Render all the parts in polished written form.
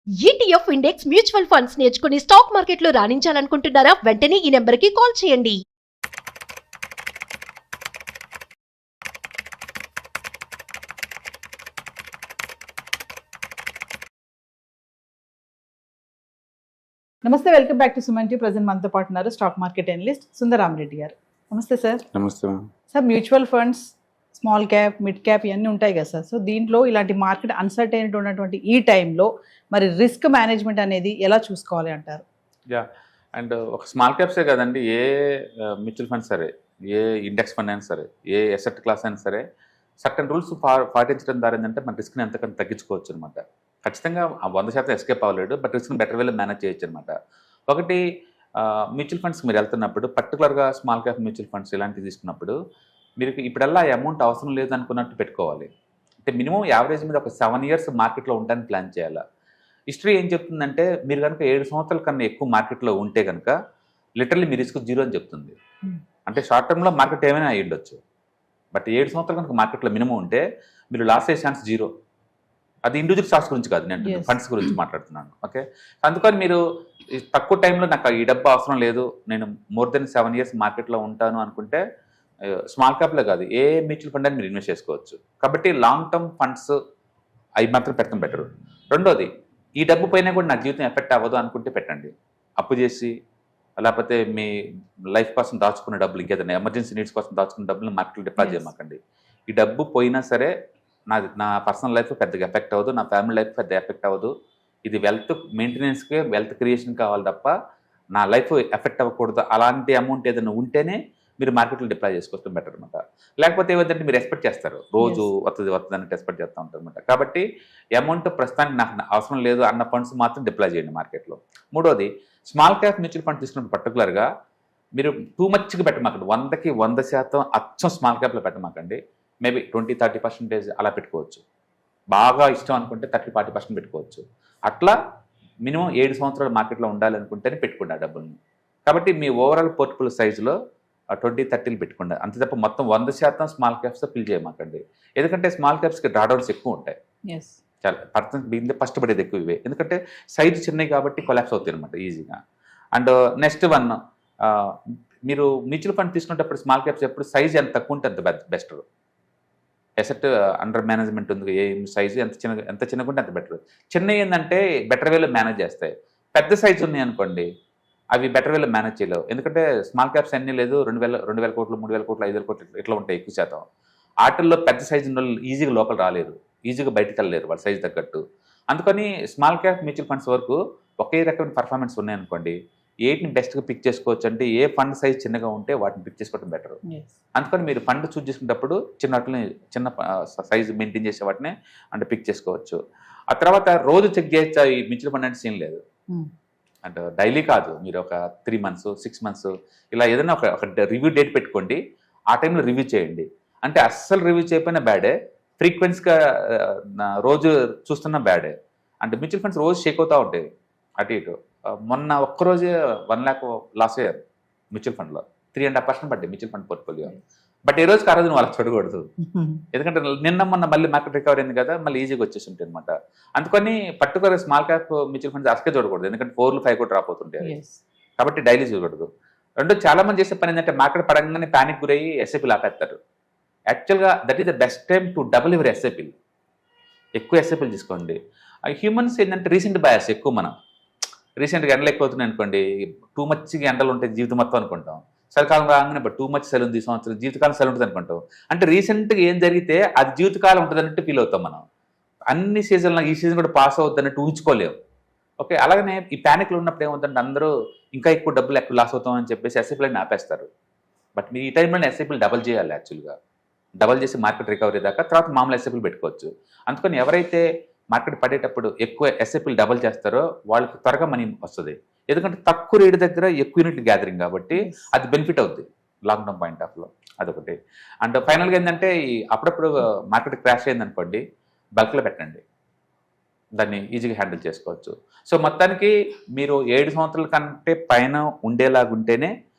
ETF index mutual funds నేర్చుకుని stock మార్కెట్లో రాణించాలనుకుంటున్నారా? వెంటనే ఈ నెంబర్కి కాల్ చేయండి. నమస్తే, welcome back to Suman T. Present మనతో పాటు ఉన్నారు స్టాక్ మార్కెట్ అనలిస్ట్ సుందరామరెడ్డి గారు. నమస్తే సార్. నమస్తే. Sir, mutual funds small cap, mid cap ఇవన్నీ ఉంటాయి కదా సార్. సో దీంట్లో ఇలాంటి మార్కెట్ అన్సర్టైనిటీ ఉన్నటువంటి ఈ టైంలో మరి రిస్క్ మేనేజ్మెంట్ అనేది ఎలా చూసుకోవాలి అంటారు? యా, అండ్ ఒక స్మాల్ క్యాప్సే కదండి, ఏ మ్యూచువల్ ఫండ్ సరే, ఏ ఇండెక్స్ ఫండ్ అయినా సరే, ఏ ఎసెట్ క్లాస్ అయినా సరే, సర్టన్ రూల్స్ పాటించడం ద్వారా ఏంటంటే మన రిస్క్ని ఎంతకంత తగ్గించుకోవచ్చు అనమాట. ఖచ్చితంగా 100% ఎస్కేప్ అవ్వలేడు, బట్ రిస్క్ని బెటర్ వేలో మేనేజ్ చేయొచ్చు అనమాట. ఒకటి, మ్యూచువల్ ఫండ్స్ మీరు వెళ్తున్నప్పుడు, పర్టికులర్గా స్మాల్ క్యాప్ మ్యూచువల్ ఫండ్స్ ఇలాంటివి తీసుకున్నప్పుడు మీరు ఇప్పుడల్లా అమౌంట్ అవసరం లేదు అనుకున్నట్టు పెట్టుకోవాలి. అంటే మినిమం యావరేజ్ మీద ఒక 7 years మార్కెట్లో ఉండడానికి ప్లాన్ చేయాలి. హిస్టరీ ఏం చెప్తుందంటే, మీరు కనుక 7 సంవత్సరాల కన్నా ఎక్కువ మార్కెట్లో ఉంటే కనుక లిటరల్లీ మీ రిస్క్ 0 అని చెప్తుంది. అంటే షార్ట్ టర్మ్లో మార్కెట్ ఏమైనా అయ్యి ఉండొచ్చు, బట్ 7 సంవత్సరాలు కనుక మార్కెట్లో మినిమం ఉంటే మీరు లాస్ అయ్యే ఛాన్స్ 0. అది ఇండివిజువల్ స్టాక్స్ గురించి కాదు, నేను ఫండ్స్ గురించి మాట్లాడుతున్నాను. ఓకే, అందుకని మీరు తక్కువ టైంలో నాకు ఈ డబ్బు అవసరం లేదు, నేను మోర్ దెన్ 7 years మార్కెట్లో ఉంటాను అనుకుంటే స్మాల్ క్యాప్లో కాదు, ఏ మ్యూచువల్ ఫండ్ అని మీరు ఇన్వెస్ట్ చేసుకోవచ్చు. కాబట్టి లాంగ్ టర్మ్ ఫండ్స్ అవి మాత్రం పెట్టడం బెటరు. రెండోది, ఈ డబ్బు పైన కూడా నా జీవితం ఎఫెక్ట్ అవ్వదు అనుకుంటే పెట్టండి. అప్పు చేసి లేకపోతే మీ లైఫ్ కోసం దాచుకునే డబ్బులు, ఇంకేదైనా ఎమర్జెన్సీ నీడ్స్ కోసం దాచుకునే డబ్బులు మార్కెట్లో డిపాజిట్ చేయమాకండి. ఈ డబ్బు పోయినా సరే నా పర్సనల్ లైఫ్ పెద్దగా ఎఫెక్ట్ అవ్వదు, నా ఫ్యామిలీ లైఫ్ పెద్ద ఎఫెక్ట్ అవ్వదు. ఇది వెల్త్ మెయింటెనెన్స్కి, వెల్త్ క్రియేషన్ కావాలి తప్ప నా లైఫ్ ఎఫెక్ట్ అవ్వకూడదు. అలాంటి అమౌంట్ ఏదైనా ఉంటేనే మీరు మార్కెట్లో డిప్లాయ్ చేసుకోవడం బెటర్ అనమాట. లేకపోతే ఏదంటే మీరు ఎక్స్పెక్ట్ చేస్తారు, రోజు వస్తుంది అన్నట్టు ఎక్స్పెక్ట్ చేస్తూ ఉంటారు అనమాట. కాబట్టి అమౌంట్ ప్రస్తుతానికి నాకు అవసరం లేదు అన్న ఫండ్స్ మాత్రం డిప్లాయ్ చేయండి మార్కెట్లో. మూడోది, స్మాల్ క్యాప్ మ్యూచువల్ ఫండ్ తీసుకున్నప్పుడు పర్టికులర్గా మీరు టూ మచ్గా పెట్టమాకండి. 100కి 100% అచ్చం స్మాల్ క్యాప్లో పెట్టమాకండి. మేబీ 20-30% అలా పెట్టుకోవచ్చు. బాగా ఇష్టం అనుకుంటే 30-40% పెట్టుకోవచ్చు. అట్లా మినిమం 7 సంవత్సరాలు మార్కెట్లో ఉండాలనుకుంటేనే పెట్టుకోండి ఆ డబ్బుల్ని. కాబట్టి మీ ఓవరాల్ పోర్ట్ఫోలియో సైజులో 20-30 పెట్టుకోండి. అంతే తప్ప మొత్తం 100% స్మాల్ క్యాప్స్తో ఫిల్ చేయమాకండి. ఎందుకంటే స్మాల్ క్యాప్స్కి డ్రాడౌన్స్ ఎక్కువ ఉంటాయి. చాలా పర్సెంట్ బిందే ఫస్ట్ పడేది ఎక్కువ ఇవే, ఎందుకంటే సైజు చిన్నవి కాబట్టి కొలాప్స్ అవుతాయి అనమాట ఈజీగా. అండ్ నెక్స్ట్ వన్, మీరు మ్యూచువల్ ఫండ్ తీసుకునేటప్పుడు స్మాల్ క్యాప్స్ ఎప్పుడు సైజ్ ఎంత తక్కువ ఉంటే అంత బెస్ట్. ఎసెట్ అండర్ మేనేజ్మెంట్ ఉంది, ఏ సైజు ఎంత చిన్నగా ఉంటే అంత బెటర్. చిన్న ఏంటంటే బెటర్ వేలో మేనేజ్ చేస్తాయి. పెద్ద సైజు ఉన్నాయి అనుకోండి, అవి బెటర్ వేలో మేనేజ్ చేయలేవు. ఎందుకంటే స్మాల్ క్యాప్స్ అన్నీ లేదు, 2,000 కోట్లు, 3,000 కోట్లు, 5,000 కోట్లు ఇట్లా ఉంటాయి ఎక్కువ శాతం. వాటిల్లో పెద్ద సైజు ఉన్న వాళ్ళు ఈజీగా లోపల రాలేరు, ఈజీగా బయటకు వెళ్ళలేరు వాళ్ళ సైజు తగ్గట్టు. అందుకని స్మాల్ క్యాప్ మ్యూచువల్ ఫండ్స్ వరకు ఒకే రకమైన పర్ఫార్మెన్స్ ఉన్నాయనుకోండి, ఏటిని బెస్ట్గా పిక్ చేసుకోవచ్చు అంటే ఏ ఫండ్ సైజ్ చిన్నగా ఉంటే వాటిని పిక్ చేసుకోవడం బెటర్. అందుకని మీరు ఫండ్ చూస్ చేసుకునేటప్పుడు చిన్న సైజు మెయింటైన్ చేసే వాటిని అంటే పిక్ చేసుకోవచ్చు. ఆ తర్వాత రోజు చెక్ చేస్తే ఈ మ్యూచువల్ ఫండ్ అంటే సీన్ లేదు. అంటే డైలీ కాదు, మీరు ఒక 3 months 6 months ఇలా ఏదైనా ఒక రివ్యూ డేట్ పెట్టుకోండి. ఆ టైంలో రివ్యూ చేయండి. అంటే అస్సలు రివ్యూ చేయకపోయినా బ్యాడే, ఫ్రీక్వెన్సీగా రోజు చూస్తున్నా బ్యాడే. అంటే మ్యూచువల్ ఫండ్స్ రోజు షేక్ అవుతూ ఉంటాయి అటు ఇటు. మొన్న ఒక్కరోజే 1 lakh లాస్ అయ్యారు మ్యూచువల్ ఫండ్లో. 3.5% పడ్డాయి మ్యూచువల్ ఫండ్ పోర్ట్ఫోలియో. బట్ ఏ రోజుకి ఆ రోజు నువ్వు అలా చూడకూడదు, ఎందుకంటే మొన్న మళ్ళీ మార్కెట్ రికవర్ అయింది కదా, మళ్ళీ ఈజీగా వచ్చేసి ఉంటాయి అనమాట. అందుకని particular small cap mutual funds అసలే చూడకూడదు, ఎందుకంటే 4-5 కూడా డ్రాప్ అవుతుంటాయి. కాబట్టి డైలీ చూడకూడదు. రెండో, చాలా మంది చేసే పని ఏంటంటే మార్కెట్ పడంగానే ప్యానిక్ గురయ్యి ఎస్ఐపీలు ఆపేస్తారు. యాక్చువల్గా that is the best time to double your ఎస్ఐపీలు. ఎక్కువ ఎస్ఐపీలు తీసుకోండి. హ్యూమన్స్ ఏంటంటే రీసెంట్ బయాస్ ఎక్కువ. మనం రీసెంట్గా ఎండలు ఎక్కువ అవుతున్నాయి అనుకోండి, టూ మచ్గా ఎండలు ఉంటాయి జీవితం మొత్తం అనుకుంటాం. చలికాలం రాగానే బట్ టూ మచ్ సెల్ ఉంది, ఈ సంవత్సరం జీవితకాలం సెల్ ఉంటుంది అనుకుంటాం. అంటే రీసెంట్గా ఏం జరిగితే అది జీవితకాలం ఉంటుంది అన్నట్టు ఫీల్ అవుతాం మనం. అన్ని సీజన్లో ఈ సీజన్ కూడా పాస్ అవుతుంది అన్నట్టు ఊహించుకోలేము. ఓకే, అలాగనే ఈ ప్యానిక్లో ఉన్నప్పుడు ఏమవుతుందంటే అందరూ ఇంకా ఎక్కువ డబ్బులు ఎక్కువ లాస్ అవుతామని చెప్పేసి ఎస్ఐపీలను ఆపేస్తారు. బట్ మీరు ఈ టైంలోనే ఎస్ఐపీలు డబల్ చేయాలి. యాక్చువల్గా డబల్ చేసి మార్కెట్ రికవరీ దాకా తర్వాత మామూలు ఎస్ఐపీలు పెట్టుకోవచ్చు. అందుకని ఎవరైతే మార్కెట్ పడేటప్పుడు ఎక్కువ ఎస్ఐపీలు డబల్ చేస్తారో వాళ్ళకి త్వరగా మనీ వస్తుంది. ఎందుకంటే తక్కువ రేటు దగ్గర ఎక్కువ యూనిట్ గ్యాదరింగ్ కాబట్టి అది బెనిఫిట్ అవుద్ది లాంగ్ టర్మ్ పాయింట్ ఆఫ్ లో. అదొకటి. అండ్ ఫైనల్గా ఏంటంటే అప్పుడప్పుడు మార్కెట్ క్రాష్ అయిందనుకోండి, బల్క్లో పెట్టండి, దాన్ని ఈజీగా హ్యాండిల్ చేసుకోవచ్చు. సో మొత్తానికి మీరు 7 సంవత్సరాల కంటే పైన ఉండేలాగుంటేనే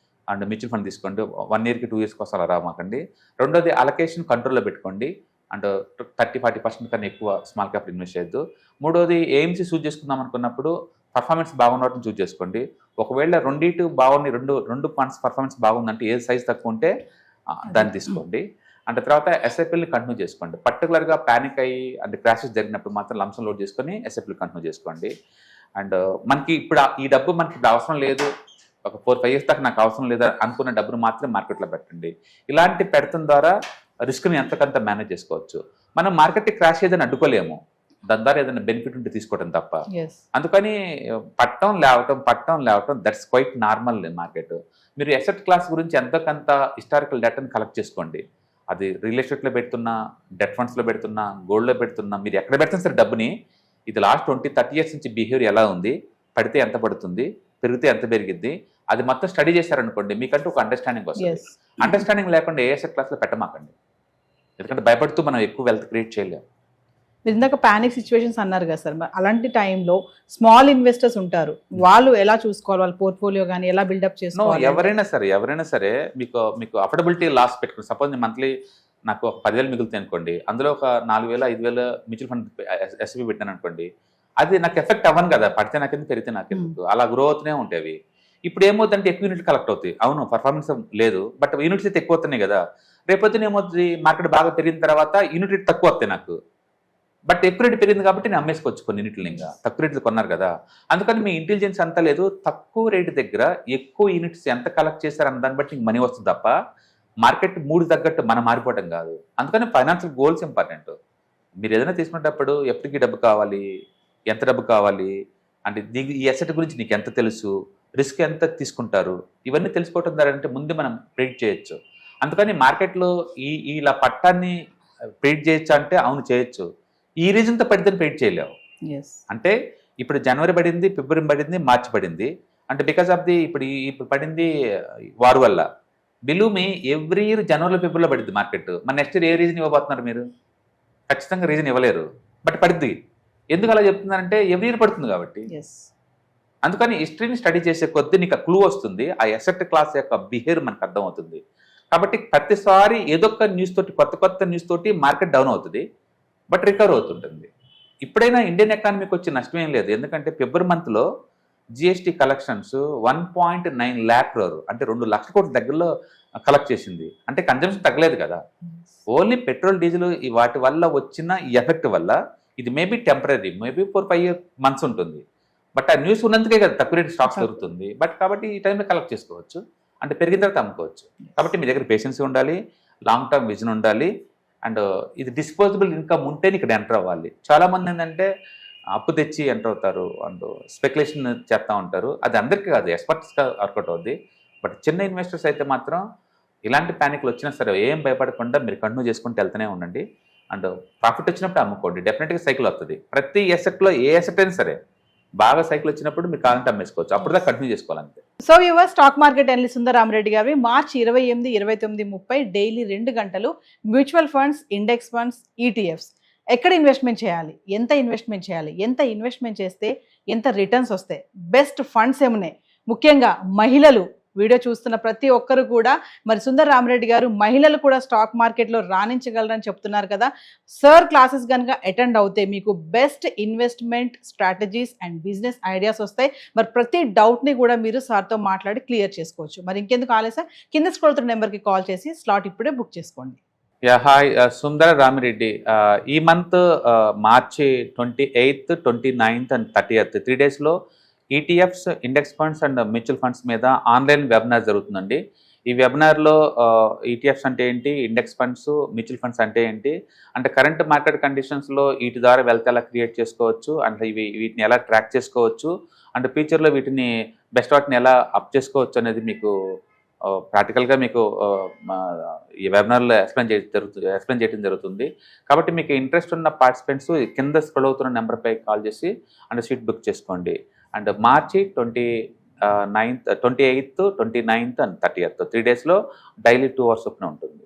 అండ్ మ్యూచువల్ ఫండ్ తీసుకోండి. 1 yearకి 2 yearsకి అలా రామాకండి. రెండోది, అలొకేషన్ కంట్రోల్లో పెట్టుకోండి. అండ్ 30-40% కన్నా ఎక్కువ స్మాల్ క్యాప్ ఇన్వెస్ట్ చేయొద్దు. మూడోది ఏఎంసీ చూస్ చేసుకుందాం అనుకున్నప్పుడు పర్ఫార్మెన్స్ బాగున్నట్టు చూస్ చేసుకోండి. ఒకవేళ రెండిటి బాగుంది, రెండు ఫండ్స్ పర్ఫార్మెన్స్ బాగుందంటే ఏ సైజ్ తక్కువ ఉంటే దాన్ని తీసుకోండి. అంటే తర్వాత ఎస్ఐపిఎల్ని కంటిన్యూ చేసుకోండి. పర్టికులర్గా ప్యానిక్ అయ్యి అంటే క్రాషెస్ జరిగినప్పుడు మాత్రం లంసం లోడ్ చేసుకొని ఎస్ఐపిఎల్ కంటిన్యూ చేసుకోండి. అండ్ మనకి ఇప్పుడు ఈ డబ్బు మనకి ఇప్పుడు అవసరం లేదు, ఒక 4-5 years దాకా నాకు అవసరం లేదా అనుకున్న డబ్బును మాత్రం మార్కెట్లో పెట్టండి. ఇలాంటి పెడతం ద్వారా రిస్క్ని ఎంతకంత మేనేజ్ చేసుకోవచ్చు. మనం మార్కెట్ క్రాష్ ఏదైనా అడ్డుకోలేము, దాని ద్వారా ఏదైనా బెనిఫిట్ ఉంటే తీసుకోవడం తప్ప. అందుకని పట్టం లేవటం దట్స్ క్వైట్ నార్మల్ మార్కెట్. మీరు ఎసెట్ క్లాస్ గురించి ఎంతకంత హిస్టారికల్ డేటాను కలెక్ట్ చేసుకోండి. అది రియల్ ఎస్టేట్లో పెడుతున్నా, డెట్ ఫండ్స్లో పెడుతున్నా, గోల్డ్లో పెడుతున్నా, మీరు ఎక్కడ పెడుతున్నా సరే డబ్బుని ఇది లాస్ట్ 20-30 years నుంచి బిహేవియర్ ఎలా ఉంది, పడితే ఎంత పడుతుంది, పెరిగితే ఎంత పెరిగిద్ది, అది మొత్తం స్టడీ చేశారనుకోండి మీకంటూ ఒక అండర్స్టాండింగ్ వస్తుంది. అండర్స్టాండింగ్ లేకుండా ఏ ఎసెట్ క్లాస్లో పెట్టమాకండి, ఎందుకంటే భయపడుతూ మనం ఎక్కువ వెల్త్ క్రియేట్ చేయలేము. మీరు ఇందాక ప్యానిక్ సిచ్యువేషన్స్ అన్నారు కదా సార్, అలాంటి టైంలో స్మాల్ ఇన్వెస్టర్స్ ఉంటారు, వాళ్ళు ఎలా చూసుకోవాలి, వాళ్ళ పోర్ట్ఫోలియో కానీ ఎలా బిల్డప్ చేసుకోవాలి? ఎవరైనా సరే మీకు అఫోర్డబిలిటీ లాస్ పెట్టుకుని, సపోజ్ మంత్లీ నాకు ఒక 10,000 మిగులుతాయి అనుకోండి, అందులో ఒక 4,000-5,000 మ్యూచువల్ ఫండ్ ఎస్ఐపి పెట్టాను అనుకోండి, అది నాకు ఎఫెక్ట్ అవ్వను కదా, పడితే నాకెందుకు పెరిగితే నాకెందుకు, అలా గ్రో అవుతూనే ఉంటాయి. ఇప్పుడు ఏమవుతుందంటే ఎక్కువ యూనిట్ కలెక్ట్ అవుతాయి, అవును పర్ఫార్మెన్స్ లేదు, బట్ యూనిట్స్ అయితే ఎక్కువ అవుతున్నాయి కదా, రేపొద్దున ఏమవుతుంది మార్కెట్ బాగా పెరిగిన తర్వాత యూనిట్ రేట్ తక్కువ వస్తాయి నాకు, బట్ ఎక్కువ రేటు పెరిగింది కాబట్టి నేను అమ్మేసుకోవచ్చు కొన్ని యూనిట్లు, ఇంకా తక్కువ రేట్లు కొన్నారు కదా. అందుకని మీ ఇంటెలిజెన్స్ అంతా లేదు, తక్కువ రేటు దగ్గర ఎక్కువ యూనిట్స్ ఎంత కలెక్ట్ చేశారన్న దాన్ని బట్టి మనీ వస్తుంది తప్ప మార్కెట్ మూడు తగ్గట్టు మనం మారిపోవడం కాదు. అందుకని ఫైనాన్షియల్ గోల్స్ ఇంపార్టెంట్. మీరు ఏదైనా తీసుకునేటప్పుడు ఎప్పటికీ డబ్బు కావాలి, ఎంత డబ్బు కావాలి, అంటే ఈ అసెట్ గురించి నీకు ఎంత తెలుసు, రిస్క్ ఎంత తీసుకుంటారు, ఇవన్నీ తెలుసుకోవటం ద్వారా అంటే ముందు మనం ప్రెడిక్ట్ చేయొచ్చు. అందుకని మార్కెట్లో ఇలా పట్టాన్ని ప్రెడిక్ట్ చేయొచ్చు అంటే అవును చేయొచ్చు, ఈ రీజన్తో పడితే ప్రెడిక్ట్ చేయలేవు. అంటే ఇప్పుడు జనవరి పడింది, ఫిబ్రవరి పడింది, మార్చి పడింది అంటే బికాస్ ఆఫ్ ది ఇప్పుడు పడింది వారు వల్ల. బిలీవ్ మీ ఎవ్రీ ఇయర్ జనవరిలో ఫిబ్రవరిలో పడుద్ది మార్కెట్. మన నెక్స్ట్ ఇయర్ ఏ రీజన్ ఇవ్వబోతున్నారు మీరు? ఖచ్చితంగా రీజన్ ఇవ్వలేరు, బట్ పడుద్ది. ఎందుకు అలా చెప్తున్నారంటే ఎవ్రీ ఇయర్ పడుతుంది కాబట్టి. అందుకని హిస్టరీని స్టడీ చేసే కొద్దీ నీకు క్లూ వస్తుంది, ఆ ఎసెట్ క్లాస్ యొక్క బిహేవియర్ మనకు అర్థమవుతుంది. కాబట్టి ప్రతిసారి ఏదో ఒక న్యూస్ తోటి, కొత్త న్యూస్ తోటి మార్కెట్ డౌన్ అవుతుంది, బట్ రికవర్ అవుతుంటుంది. ఇప్పుడైనా ఇండియన్ ఎకానమీకి వచ్చే నష్టం ఏం లేదు, ఎందుకంటే ఫిబ్రవరి మంత్లో జిఎస్టీ కలెక్షన్స్ 1.9 lakh crore అంటే 2 లక్షల కోట్ల దగ్గరలో కలెక్ట్ చేసింది. అంటే కన్జంప్షన్ తగ్గలేదు కదా, ఓన్లీ పెట్రోల్ డీజిల్ వాటి వల్ల వచ్చిన ఈ ఎఫెక్ట్ వల్ల ఇది మేబీ టెంపరీ, మేబీ 4-5 months ఉంటుంది. బట్ ఆ న్యూస్ ఉన్నందుకే కదా తక్కువ రేటు స్టాక్స్ దొరుకుతుంది. బట్ కాబట్టి ఈ టైంలో కలెక్ట్ చేసుకోవచ్చు, అంటే పెరిగిన తర్వాత అమ్ముకోవచ్చు. కాబట్టి మీ దగ్గర పేషెన్సీ ఉండాలి, లాంగ్ టర్మ్ విజన్ ఉండాలి, అండ్ ఇది డిస్పోజబుల్ ఇన్కమ్ ఉంటేనే ఇక్కడ ఎంటర్ అవ్వాలి. చాలామంది ఏంటంటే అప్పు తెచ్చి ఎంటర్ అవుతారు అండ్ స్పెక్యులేషన్ చేస్తూ ఉంటారు. అది అందరికీ కాదు, ఎక్స్పర్ట్స్గా వర్కౌట్ అవుద్ది. బట్ చిన్న ఇన్వెస్టర్స్ అయితే మాత్రం ఇలాంటి ప్యానిక్లు వచ్చినా సరే ఏం భయపడకుండా మీరు కంటిన్యూ చేసుకుంటూ వెళ్తూనే ఉండండి. అండ్ ప్రాఫిట్ వచ్చినప్పుడు అమ్ముకోండి, డెఫినెట్గా సైకిల్ వస్తుంది. ప్రతి ఎసెట్లో ఏ ఎసెట్ అయినా సరే బాగా సైకిల్ వచ్చినప్పుడు మీరు కావాలంటే అమ్మేసుకోవచ్చు, అప్పుడు దాకా కంటిన్యూ చేసుకోవాలంతే. So your stock market analyst Sundararamareddy గారి మార్చి 28, 29, 30 డైలీ 2 గంటలు mutual funds, index funds, ETFs ఎక్కడ ఇన్వెస్ట్మెంట్ చేయాలి, ఎంత ఇన్వెస్ట్మెంట్ చేయాలి, ఎంత ఇన్వెస్ట్మెంట్ చేస్తే ఎంత రిటర్న్స్ వస్తాయి, బెస్ట్ ఫండ్స్ ఏమున్నాయి, ముఖ్యంగా మహిళలు వీడియో చూస్తున్న ప్రతి ఒక్కరు కూడా మరి సుందరరామరెడ్డి గారు మహిళలు కూడా స్టాక్ మార్కెట్లో రాణించగలరని చెప్తున్నారు కదా. సార్ క్లాసెస్ కనుక అటెండ్ అవుతే మీకు best investment strategies and business ideas వస్తాయి. మరి ప్రతి డౌట్ని కూడా మీరు సార్తో మాట్లాడి క్లియర్ చేసుకోవచ్చు. మరి ఇంకెందుకు ఆలస్యం, కింద స్క్రోల్ అవుతున్న నెంబర్కి కాల్ చేసి స్లాట్ ఇప్పుడే బుక్ చేసుకోండి. హాయ్, సుందరరామిరెడ్డి. ఈ మంత్ మార్చి 28, 29 and 30th 3 daysలో ETFs, index funds and mutual funds మీద ఆన్లైన్ వెబినార్ జరుగుతుందండి. ఈ వెబినార్లో ఈటీఎఫ్స్ అంటే ఏంటి, ఇండెక్స్ ఫండ్స్, మ్యూచువల్ ఫండ్స్ అంటే ఏంటి, అంటే కరెంట్ మార్కెట్ కండిషన్స్లో వీటి ద్వారా వెల్త్ ఎలా క్రియేట్ చేసుకోవచ్చు, అంటే వీటిని ఎలా ట్రాక్ చేసుకోవచ్చు, అంటే ఫ్యూచర్లో వీటిని బెస్ట్ వాటిని ఎలా అప్ చేసుకోవచ్చు అనేది మీకు ప్రాక్టికల్గా మీకు ఈ వెబినార్లో ఎక్స్ప్లెయిన్ చేయడం జరుగుతుంది. కాబట్టి మీకు ఇంట్రెస్ట్ ఉన్న పార్టిసిపెంట్స్ కింద స్క్రోల్ అవుతున్న నెంబర్పై కాల్ చేసి అండ్ సీట్ బుక్ చేసుకోండి. అండ్ మార్చి 28, 29 and 30th 3 daysలో డైలీ 2 hours చొప్పున ఉంటుంది.